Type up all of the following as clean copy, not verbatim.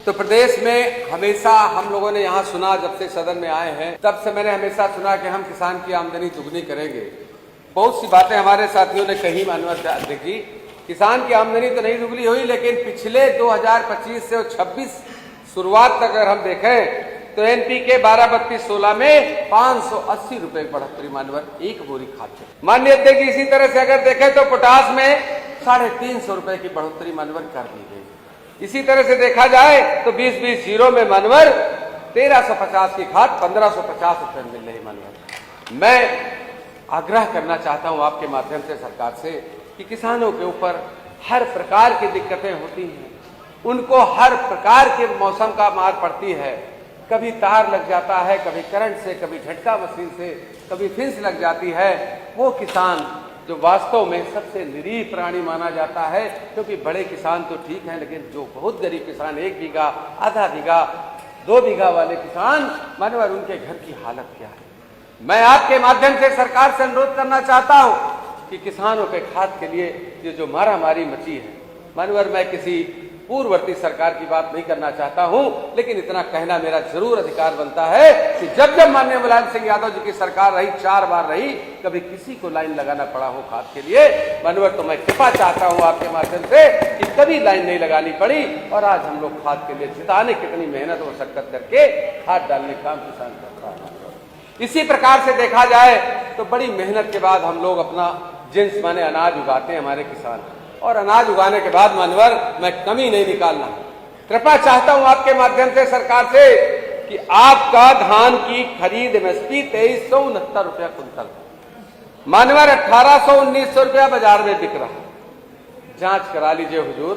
उत्तर प्रदेश में हमेशा हम लोगों ने यहाँ सुना, जब से सदन में आए हैं तब से मैंने हमेशा सुना कि हम किसान की आमदनी दुगनी करेंगे। बहुत सी बातें हमारे साथियों ने कही। माननीय अध्यक्ष जी, किसान की आमदनी तो नहीं दुगनी हुई, लेकिन पिछले 2025 से 26 शुरुआत तक अगर हम देखें तो एनपीके 12-32-16 में 580 रुपए की बढ़ोतरी मानवर एक बोरी खाद पे। माननीय अध्यक्ष जी, इसी तरह से अगर देखें तो पोटास में 350 रुपए की बढ़ोतरी मानवर कर दी गई। इसी तरह से देखा जाए तो 20-20 में मानवर 1350 की खाद 1550 रुपए मिल रही मानवर। मैं आग्रह करना चाहता हूं आपके माध्यम से सरकार से कि किसानों के ऊपर हर प्रकार की दिक्कतें होती हैं, उनको हर प्रकार के मौसम का मार पड़ती है। कभी तार लग जाता है, कभी करंट से, कभी झटका मशीन से, कभी फिंस लग जाती है। वो किसान जो वास्तव में सबसे निरीह प्राणी माना जाता है, क्योंकि बड़े किसान तो ठीक हैं, लेकिन जो बहुत गरीब किसान 1 बीघा, आधा बीघा, 2 बीघा वाले किसान मानवर, उनके घर की हालत क्या है। मैं आपके माध्यम से सरकार से अनुरोध करना चाहता हूं कि किसानों के खाद के लिए ये जो मारामारी मची है मानवर, मैं किसी पूर्ववर्ती सरकार की बात नहीं करना चाहता हूं, लेकिन इतना कहना मेरा जरूर अधिकार बनता है कि जब जब माननीय मुलायम सिंह यादव जी की सरकार रही, 4 बार रही, कभी किसी को लाइन लगाना पड़ा हो खाद के लिए मानवर, तो मैं कृपा चाहता हूं आपके माध्यम से कि कभी लाइन नहीं लगानी पड़ी। और आज हम लोग खाद के लिए जिताने कितनी मेहनत और मशक्कत करके खाद डालने का काम किसान करता है। इसी प्रकार से देखा जाए तो बड़ी मेहनत के बाद हम लोग अपना जिन्स माने अनाज उगाते हैं हमारे किसान, और अनाज उगाने के बाद मानवर मैं कमी नहीं निकालना। कृपा चाहता हूं आपके माध्यम से सरकार से कि आपका धान की खरीद एमएसपी 2369 रुपया कुंतल मानवर, 1800-1900 रुपया बाजार में बिक रहा। जांच करा लीजिए हुजूर,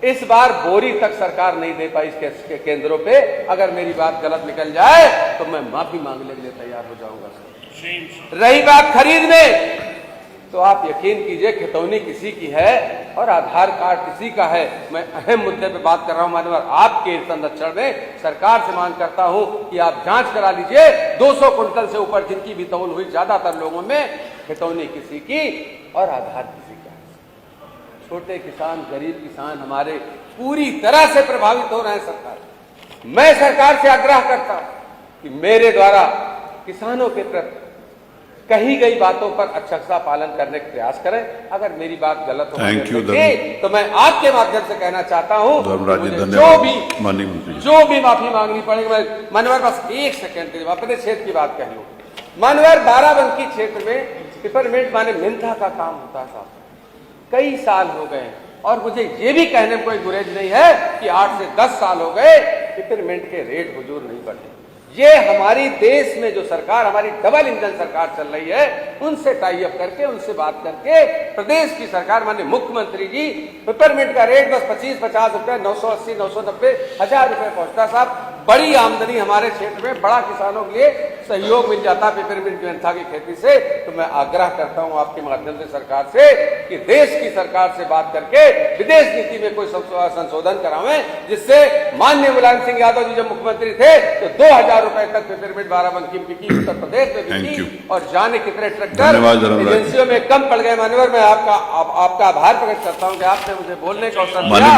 इस बार बोरी तक सरकार नहीं दे पाई इसके केंद्रों पे। अगर मेरी बात गलत निकल जाए तो मैं माफी मांगने के लिए तैयार हो जाऊंगा। रही बात खरीद में, तो आप यकीन कीजिए खितौनी किसी की है और आधार कार्ड किसी का है। मैं अहम मुद्दे पे बात कर रहा हूं मानवर, आपके संरक्षण में सरकार से मांग करता हूं कि आप जांच करा लीजिए। 200 कुंटल से ऊपर जिनकी भी तौल हुई, ज्यादातर लोगों में खितौनी किसी की और आधार किसी का। छोटे किसान, गरीब किसान हमारे पूरी तरह से प्रभावित हो रहे हैं। सरकार, मैं सरकार से आग्रह करता हूं कि मेरे द्वारा किसानों के प्रति कही गई बातों पर अक्षरशः पालन करने का प्रयास करें। अगर मेरी बात गलत हो तो मैं आपके माध्यम से कहना चाहता हूं, जो भी माफी मांगनी पड़ेगी। मैं मानवर बस 1 सेकंड अपने क्षेत्र की बात कह लूं। मानवर बाराबंकी क्षेत्र में पिपरमिंट माने मेंथा का काम होता था, कई साल हो गए, और मुझे ये भी कहने में कोई गुरेज नहीं है कि 8 से 10 साल हो गए पिपरमिंट के रेट हुजूर नहीं बढ़े। ये हमारी देश में जो सरकार, हमारी डबल इंजन सरकार चल रही है, उनसे टाई अप करके, उनसे बात करके प्रदेश की सरकार माननीय मुख्यमंत्री जी पिपरमिंट का रेट बस 25-50 रुपए, 980, 990, 1000 रुपए पहुंचता। साहब, बड़ी आमदनी हमारे क्षेत्र में, बड़ा किसानों के लिए सहयोग मिल जाता पिपरमिंट मेंथा की खेती से। तो मैं आग्रह करता हूं आपके माध्यम से सरकार से कि देश की सरकार से बात करके विदेश नीति में कोई संशोधन करावें, जिससे माननीय मुलायम सिंह यादव जी जब मुख्यमंत्री थे तो 2000 रुपए तक पिपरमिंट बाराबंकी बिकी, उत्तर प्रदेश में बिकी, और जाने कितने ट्रैक्टर एजेंसियों में कम पड़ गए। मानवर, मैं आपका आभार प्रकट करता हूं कि आपने मुझे बोलने का अवसर दिया।